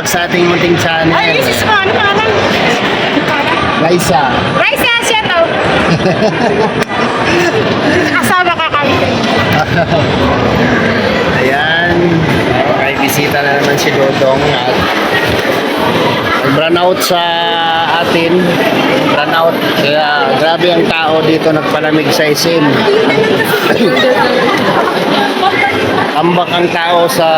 sa ating munting channel. Ay, this is ano parang? Raisa. Raisa, siya to. Kasama ka kami. Ayan. May bisita na naman si Dodong at nag-run out sa atin. Run out. Kaya grabe ang tao dito nagpalamig sa SM. Ambak ang tao sa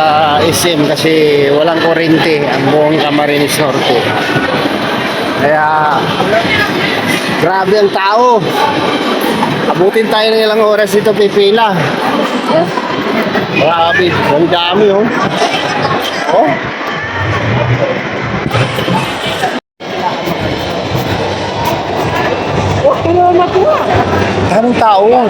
SM kasi walang kuryente ang buong Camarines Norte. Kaya grabe ang tao. Abutin tayo ng ilang oras dito pipila. Grabe, ang dami oh. Oh. Anong tao yan?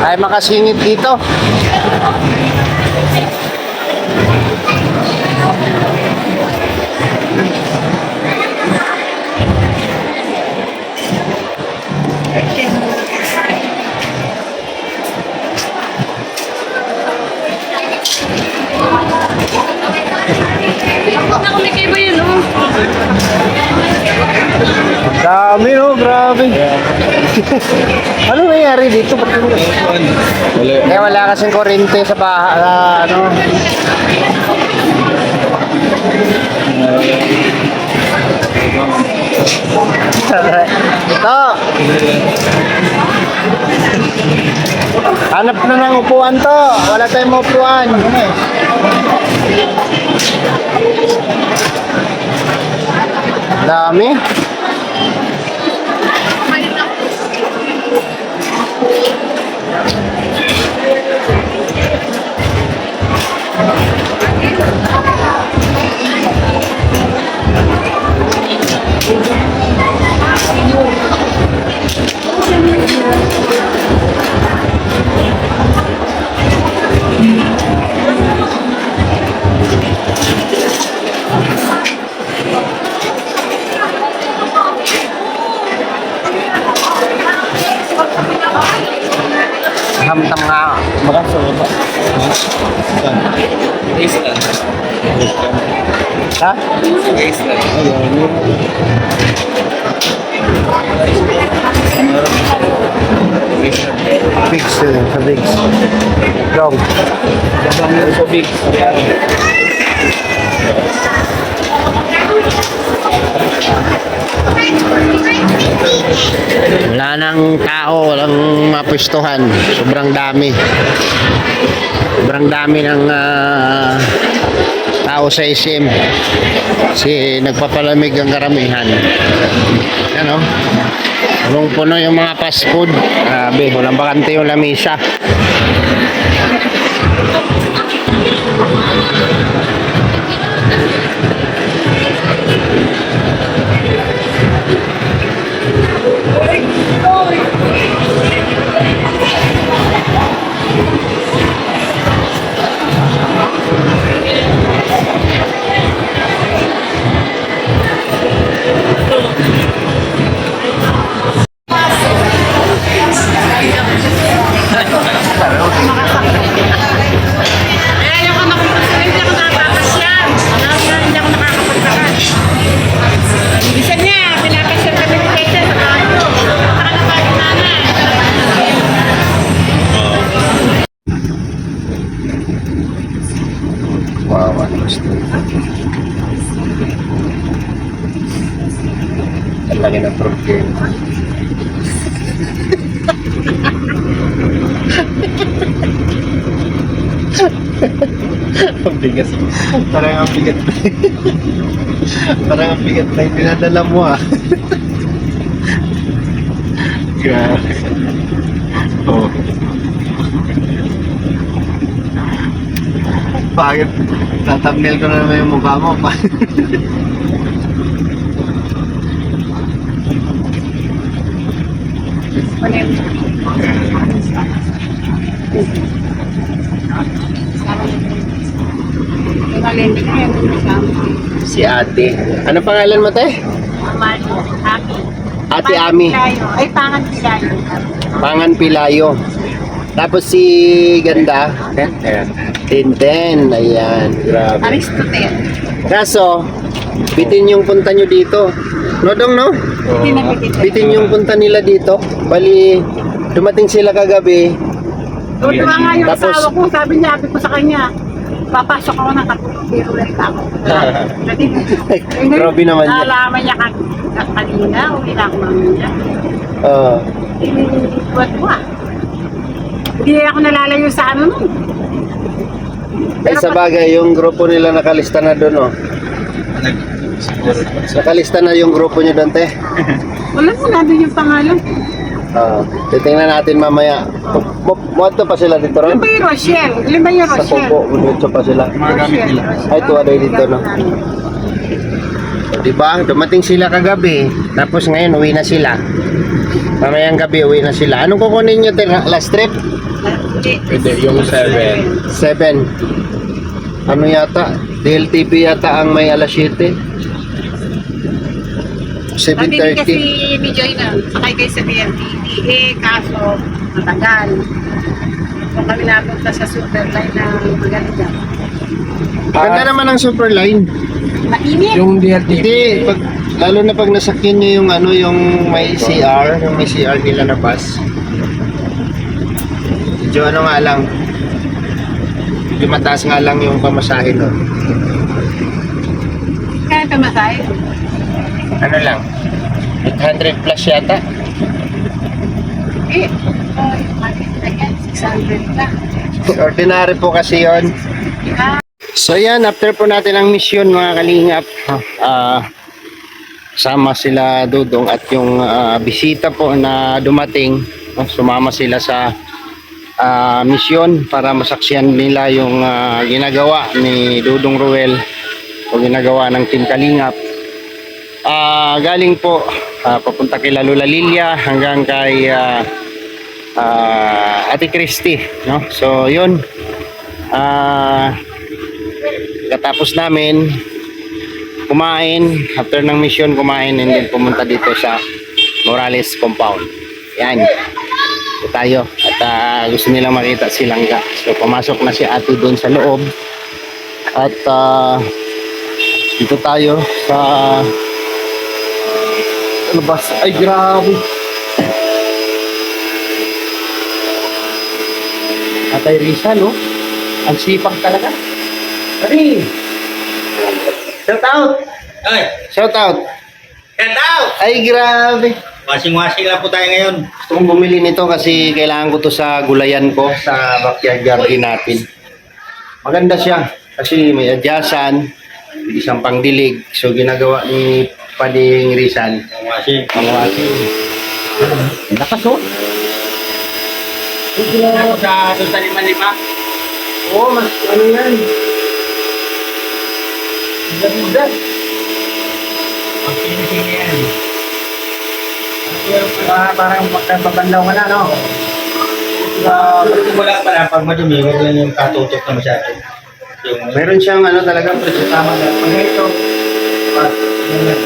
Ay makasingit dito. Dami no, grabe. Ano nangyari dito? Wala kasing kuryente sa bahay, ano. Ito. Hanap na ng upuan to. Wala tayong upuan. Dami. Hamtam nga. Bakas ba? Iceland. Ha? Iceland. Bigs din, sa Bigs. Dog. Sa big. Wala nang tao, walang mapwestuhan. Sobrang dami. Sobrang dami ng tao sa SM. Kasi nagpapalamig ang karamihan. Ano? Punong-puno yung mga fast food. Grabe, walang bakante yung lamisa. Wow, ang laki ng problem. Ang bigat. Parang ang bigat. Parang ang bigat na yung pinadala mo ah. Grabe. Oh. Bakit? Tatthumbnail ko na naman yung mukha mo. Malindi ka yan. Si ate. Ano pangalan mo, te? Happy. Ate Ami. Ay, Pangan Pilayo. Pangan Pilayo. Tapos si Ganda? Tinten. Ayan. Grabe. Aristotel. Kaso, bitin yung punta nyo dito. No, Dong, no? Bitin yung punta nila dito. Bali, dumating sila kagabi. Tutuwa nga yung Tapos- asawa ko, sabi niya, sabi ko sa kanya, papasok ako ng katulong, pero ulit ako. Grabe naman yan. Nalaman niya kanina, uwi na ako mamaya. Oo. Buwan ko ah. Hindi ako nalalayo sa ano nun. Ay sa bagay, yung grupo nila nakalista na doon, oh. Nakalista na yung grupo nyo doon, te. Wala mo, nandun yung pangalan. Titingnan natin mamaya. Muwato pa sila dito ron? Yung ba yung Rochelle? Yung ba yung Sa Rochelle? Popo, muwato pa sila. Rochelle. Ay, tuwa dito, no? So, diba? Dumating sila kagabi. Tapos ngayon, uwi na sila. Mamayang gabi, uwi na sila. Anong kukunin nyo, te? Last trip? Pwede yung 7. 7. Ano yata? DLTP yata ang may alas 7. Sabi din kasi 7:30. ni Joy na, sakay kayo sa BLTT, kaso matagal. Kung kami napunta sa Superline na maganda. Ganda naman ang Superline. Mainit. Yung DLTV. Hindi, lalo na pag nasakyan nyo yung ano, yung may CR, yung may CR nila na bus. Medyo ano nga lang, medyo mataas nga lang yung pamasahe nun. Kaya tamasay. Ano lang, 800 plus yata. Eh, again, 600 na. Ordinary po kasi yon. So yan, after po natin ang mission mga kalingap, sama sila Dudong at yung bisita po na dumating, sumama sila sa mission para masaksihan nila yung ginagawa ni Dudong Ruel o ginagawa ng Team Kalingap. Galing po papunta kay Lula Lilia hanggang kay Ate Christy, no? So yun, katapos namin kumain, after ng mission kumain, and then pumunta dito sa Morales compound. Yan, ito tayo at gusto nilang makita si Langga. So pumasok na si ate doon sa loob at dito tayo sa labas. Ay grabe, Atay Risa, no? Ang sipag talaga. Ari! Shout out! Ay! Shout out! Get out! Ay, grabe! Washing lang po tayo ngayon. Gusto kong bumili nito kasi kailangan ko to sa gulayan ko sa backyard garden natin. Maganda siya kasi may adyasan, isang pangdilig. So, ginagawa ni Pading Rizal. Washing. Ang washing. Lakas, oh! Ako sa doon sa 5-5. Oo, mas ano yan? Ganda. Pag-sini-sini yan. Parang magkababandaw ka na, no? Wala pala, pag madumi, huwag lang yung katutok na masyado. Yung, Meron siyang ano talagang presyo tama na. Pag ito, yan lang.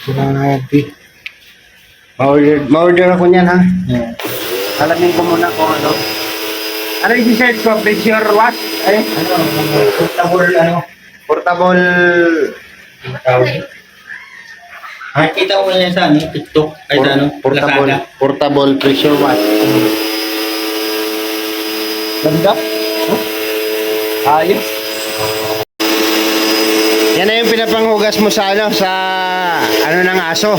grabe. Ma-order ako niyan, ha? Alamin ko muna kung ano. Ano yung t-shirt ko? Pressure wash? Ay, Portable, portable. tawag. Kita ko na yan sa TikTok. Ay, sa portable, Lazada. portable pressure wash. Ganda. Huh? Ayos. Yan na yung pinapanghugas mo sa ano, sa ano ng aso.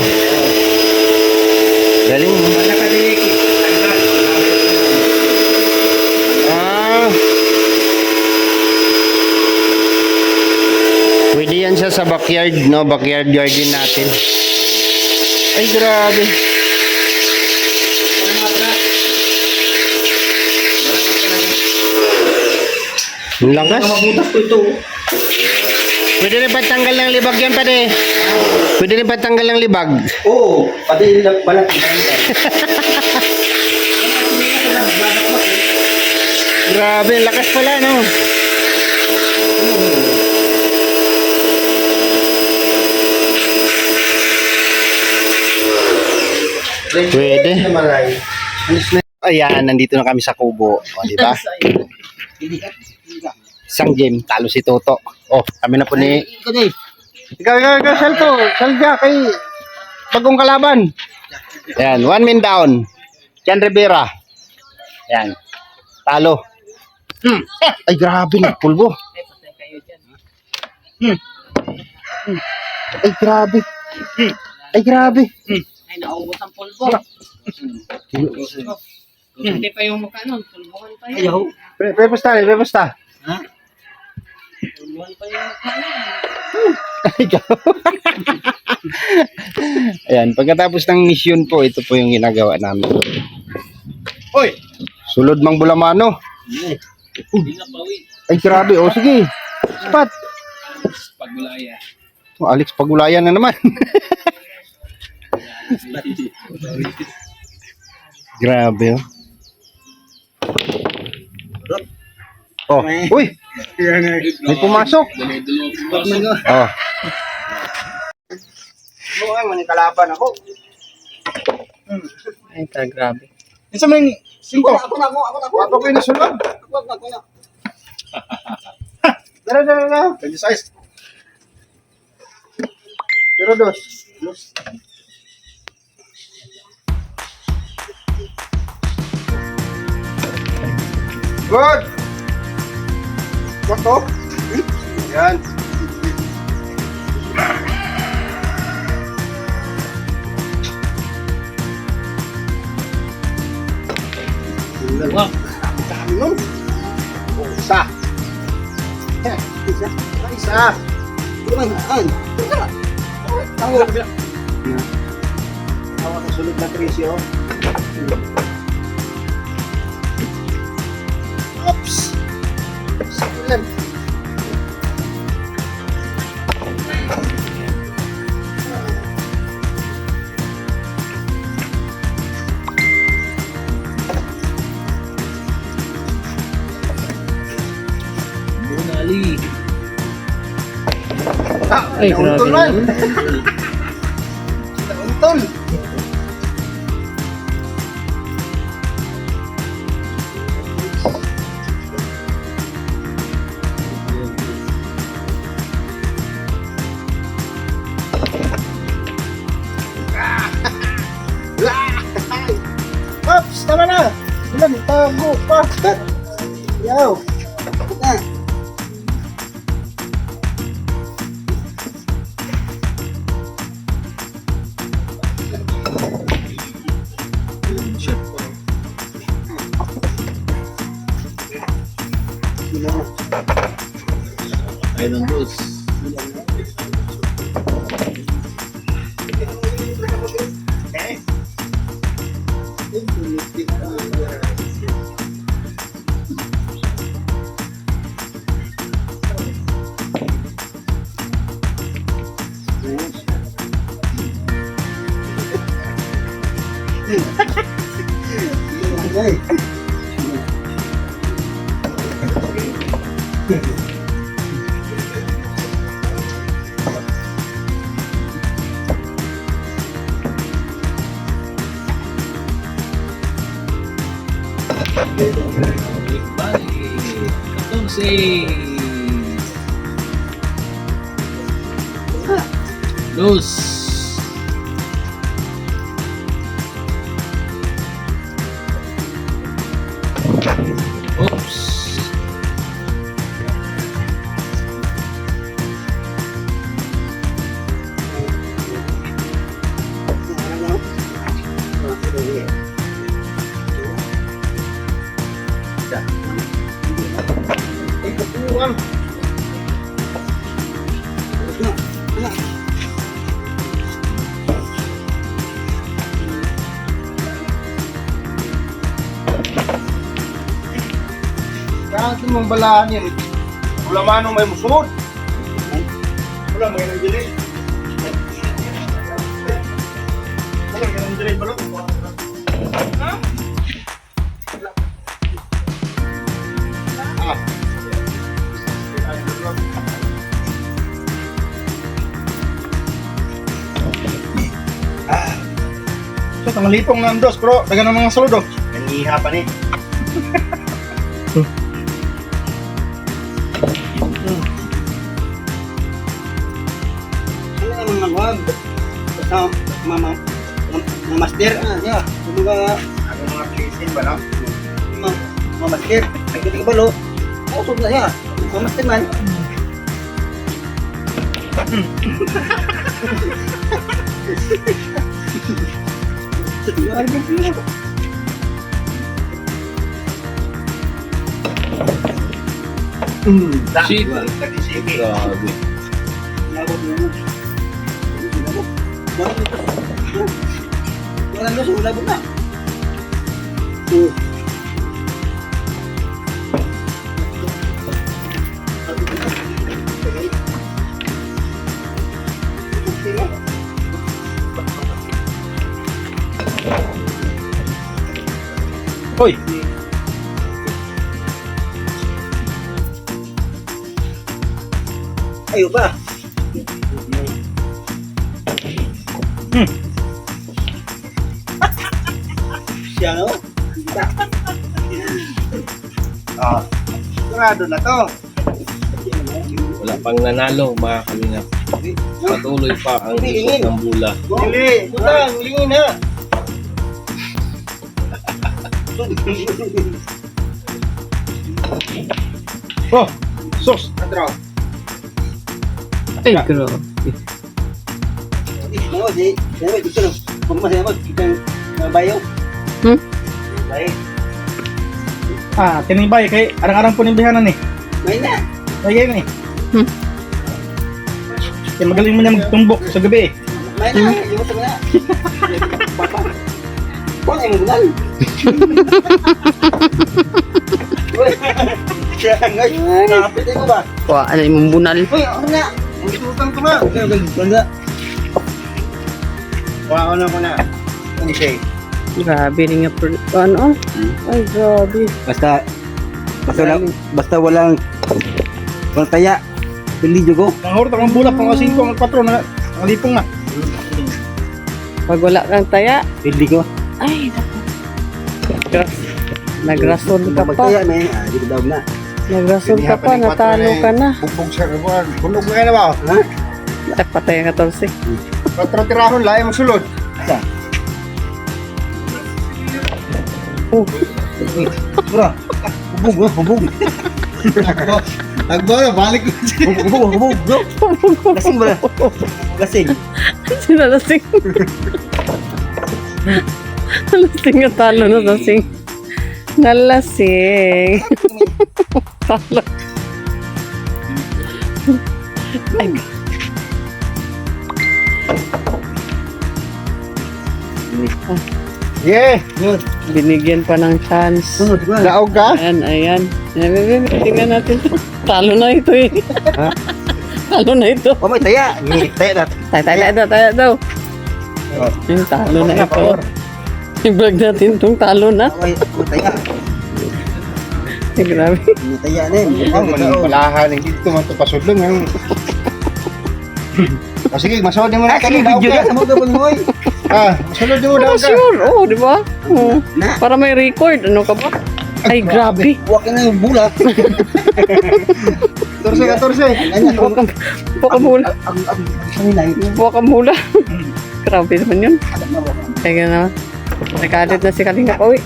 Galing mo. Pwede yan siya sa backyard, no? Backyard garden natin. Ay, grabe. Ang lakas. Mabutas ko ito. Pwede rin patanggal ng libag yan, pare. Pwede rin patanggal ng libag. Oo, pati yung balat. Grabe, ang lakas pala, no? Pwede. Ayan, nandito na kami sa kubo. O, di ba? Isang game, talo si Toto. Oh, kami na po ni... Ikaw, Salto. Salja, kay bagong kalaban. Ayan, 1 man down. Jan Rivera. Ayan, talo. Ay, grabe, nagpulbo. Ay, grabe. Ay, grabe. Ay, naubos ang pulbo. Hindi pa yung mukha nun. Pulbuhan pa yun. Ayaw. Pepusta. Ha? Pulbuhan pa yung mukha nun. Ayan, pagkatapos ng mission po, ito po yung ginagawa namin. Hoy! Sulod mang bulamano. Ay, grabe. O, sige. Spot. Pagulaya. Oh, Alex, pagulayan na naman. Grabe, oh. Oh, uy! May pumasok. Oh. Manikalaban ako. Ay, grabe. Isa man yung 5. Ako ko yung nasulod. Dara. 26. Pero dos. Good. What? Yan. Wow. Dami nun. Oh, isa. Isa. Kumain. Tango. Tawa sa sulod na trisyo. Oops. Simulan. Bunali. Ay, grabe nauntol man. naman. Nauntol. Oops, tama na. Ilan, tago pa. Yaw. Na. Ay, nandun. Balik. 14. Dos. Oops. Kahit mong balahan yun, ulamano may musunod. Wala, may nang delay. Wala, may nang delay pala. So, tangalipong na ang dos, bro. Dagan ng mga saludo. Nangiha pa ni. Ano naman nagwag? Basta mamaster. Yeah. Mga Ano mga klisin ba, no? mamaster. Pagkita ka balo. Usog na siya. Mamaster man. Shit. Nag-isipin. Grabe. Labot na yun. Wala na siya. Labot na. Hoy! Ayo pa. Siya no? Ah, sigurado na to. Wala pang nanalo mga kalingap. Patuloy pa ang ikot ng bula. Dili, bulang, lingin ha. Oh, sus, atraw. Ay, grabe. Oo, di. Siyempre, gusto na. Kung masaya mo, ikang bayaw. Hmm? Bayaw. Ah, tinibay kay arang-arang po ng bihanan eh. May na. Ayay na eh. Hmm. Kaya magaling mo niya magtumbok sa gabi eh. May na. Yung mo na. Papa. Kung ay magunan. Siya nga. Nakapit ko ba? Wah, ano yung bunal? Uy, ako na. Ang tutang ko ba? Banda. Wow na ko na. Ano siya? Grabe rin nga. Ano? Ay, grabe. Basta walang taya. Pili ko. Ang hurot ang bulak, pang 5, ang 4 na nalipong na. Pag wala kang taya, Pili ko. ay, nagrasol ka pa. Magtaya na eh. Di ko daw na. Nagrasol ka pa, natalo ka na. Bugbog siya ka buwan. Kulog mo na ba? Ha? Ay, patay ang 14. 4 tirahon, layo mo sulod. Sa? Oh, Bro. Hubog, hubog. Tagbo na, balik ko siya. Hubog, bro. Lasing ba? Lasing. sinalasing. Lasing nga talo na lasing. Nalasing. Talo. Ay, Yeah! binigyan pa ng chance. Sunod ko. Daog ka? Ayan, ayan. Tingnan natin. Talo na ito eh. Ha? Talo na ito. Oh, may taya. Taya na. Tayo daw. Yung talo na ito. I-vlog natin itong talo na. May taya. Ay, grabe. May taya na eh. Ang manipulahan, hindi ito man ito pasudlong. O sige, masunod mo na Sige, daog video ka. na. Sa mga gabon mo eh. Masunod mo daog ka. Sure, oh, di ba? Oh. Na. Para may record. Ano ka ba? Ay, grabe. Huwag ka na yung bula. 14. Ganyan. Buka mula. Ang sanilay. Buka mula. Grabe naman yun. Kaya naman. Nakalit na si Kalinga Pawi.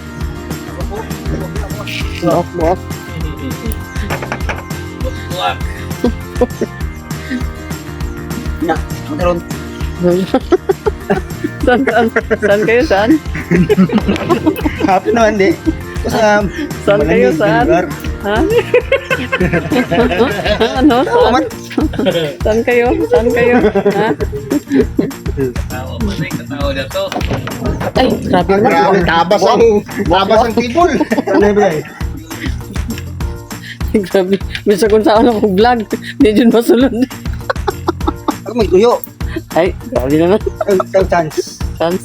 Buak. Buwak. Na. Magkaroon. Saan kayo? Saan? Happy naman di. Saan Saan kayo? Saan? Ha? Ano? Saan? Saan kayo? Saan kayo? Ha? Katawa pa na yung katawa na to. Ay, grabe naman. Grabe, tabas ang tibol. Ano ba eh? Grabe. Bisa kung saan ako vlog. Hindi dyan masulod. Ako may tuyo. Ay, grabe naman. Ay, chance. Chance.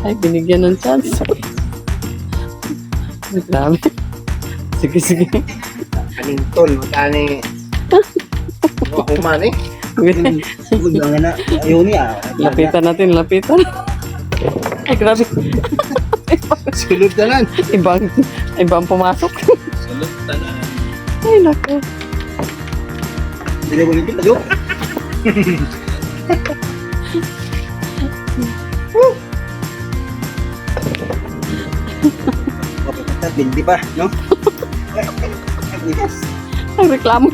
Ay, binigyan ng chance. Ay, grabe. Sige, sige. Kanintol, magkani. Kuman eh. Good lang na. Ayaw niya. Lapitan natin, lapitan. Ay, grabe. Sulod na lang. Ibang pumasok. Sulot tanan. Ay, naku. Hindi ko nito. Tayo. Kapag bindi pa, no? Ay, reklamo.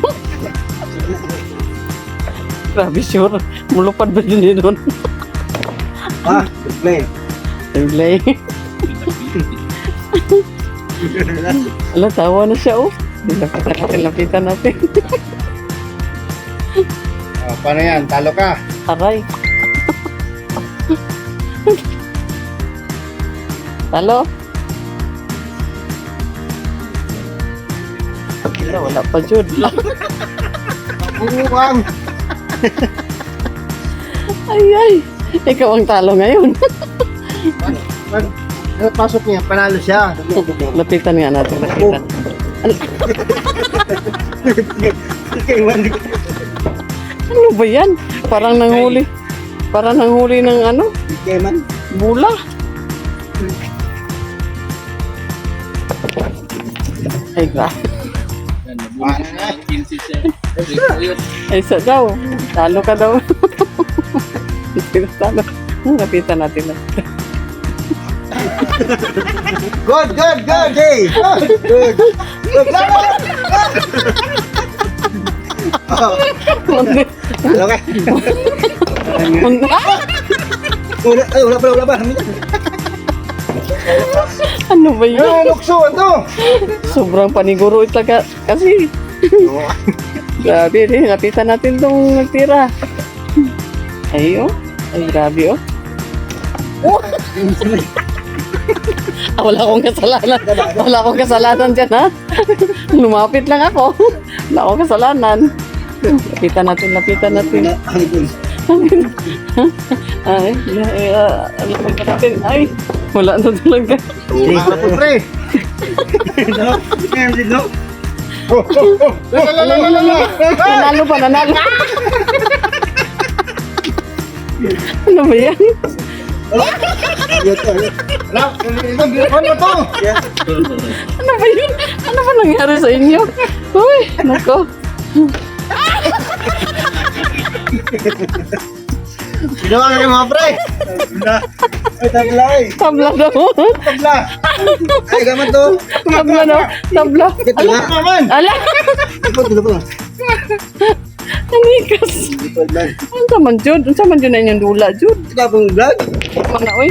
Grabe, sure. Mulupad ba yun doon? Ah, play. Replay. Ala, tawa na siya, oh. Lapitan natin. Oh, paano yan? Talo ka. Aray. Talo. Wala pa, Jude. Buwang. Ay, ay. Ikaw ang talo ngayon. Pasok niya, panalo siya. Lapitan nga natin, lapitan. Ano ba yan? Parang nanghuli. Parang nanghuli ng ano? Kaya man. Bula. Ay, grabe. Yan, nabunod na ang 15 siya. Repuyot. Ay, sa daw. Talo ka daw. Talo. Lapitan natin. Good, good, good, hey! Good! Good! Halo ka? Wala pa. Ano ba yun? Ano lukso? Ito? Sobrang paniguro ito kasi. Grabe, lapitan natin itong nagtira. Ay, oh. Ay, grabe, oh. Wala akong kasalanan. Wala akong kasalanan dyan, ha? Lumapit lang ako. Wala akong kasalanan. Lapitan natin. Ay, lapitan natin. Ay, wala na talaga. Mga po, pre. Nanalo pa, nanalo. Ano ba yan? Ano to? Ano ba yun? Ano ba nangyari sa inyo? Uy, nako. Ginawa ka mga pre. Ay, tabla eh. Tabla daw. Tabla. Ay, gaman to. Tabla daw. Tabla. Ito nga. Naman. Ala. Ito pa. Anikas. Ano saman, Jud? Ano saman yun na inyong dula, Jud? Ito pong vlog. Mana, uy.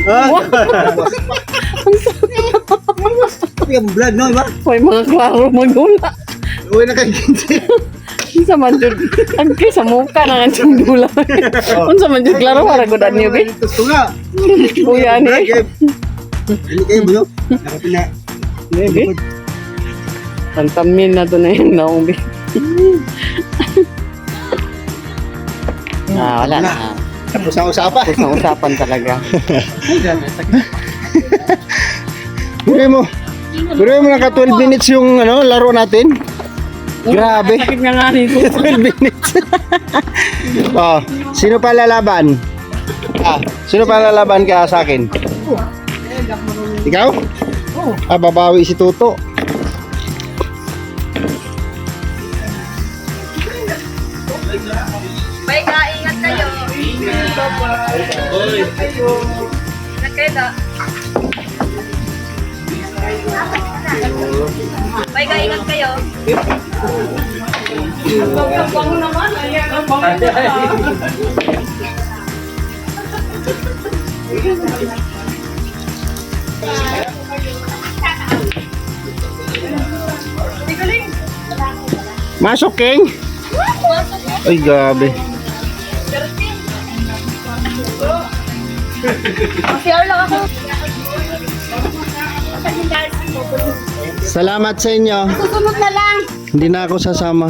Ito yung vlog, no? Iba? Uy, mga klaro magdula. Uy na kay Kinsi. Ano saman, Jud? Agkay sa muka na nga siyang dula. Ano saman, Jud? Klaro, maragodan niyo, be? Ito nga. Kuya, ni. Hindi kayo mo, no? Nakapina. Maybe. Tantamin na to na yun, naong, be. Wala na. Tapos ang usapan. Tapos na usapan talaga. Biro mo naka 12 minutes yung ano, laro natin. Grabe. Sakit nga nga nito. 12 minutes. Oh, sino pa lalaban? Sino pa lalaban ka sa akin? Ikaw? Babawi si Tuto. May ingat kayo. Ingat kayo na. May ingat kayo. Bango naman. Ayan, ang bango naman. Masok, King. Ay, gabi. Mag-share lang ako. Salamat sa inyo. Susunod na lang. Hindi na ako sasama.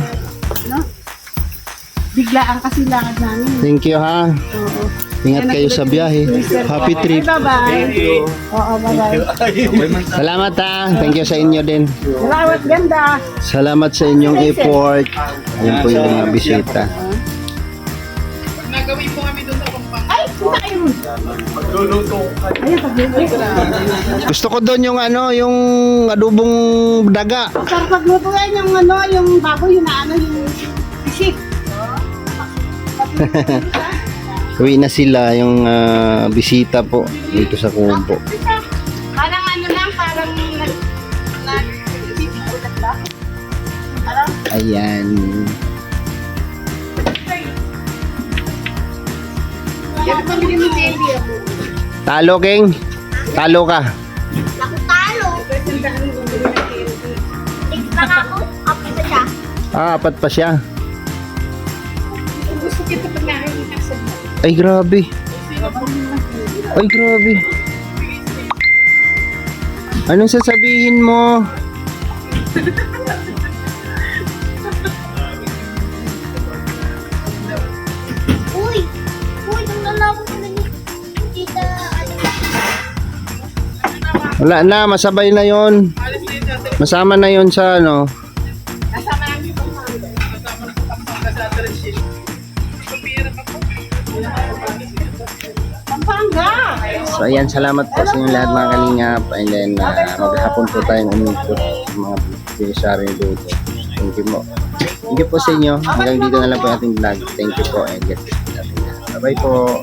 biglaan kasi lakad namin. Thank you ha. Oo. Ingat kayo sa biyahe. Happy trip. Bye-bye. Oo, bye-bye. Salamat ha. Thank you sa inyo din. Salamat, ganda. Salamat sa inyong effort. Ayun po yung mga bisita. Ay, punta kayo. Ayun, pagluluto. Gusto ko doon yung ano, yung adobong daga. Sarap pagluto yan yung ano, yung baboy, yung ano, yung isip. Uwi na sila yung bisita po dito sa Kubo. Parang ano lang, parang Ayan. Yan pa bili mo jelly ako. Talo, King. Talo ka. Ako talo. Extra na ako. Apat na siya. Apat pa siya. Gusto kita pag nakikita sa Ay, grabe. Ay, grabe. Anong sasabihin mo? Uy! Uy, nang lalabo ko na ni Tita. Wala na, masabay na yon. Masama na yon sa ano. Pampanga. So ayan, salamat po sa inyong lahat mga kalingap. And then maghapon po tayong umikot sa mga beneficiary dito. Thank you po. Thank you po sa inyo. Hanggang dito na lang po yung ating vlog. Thank you po and get bye bye po.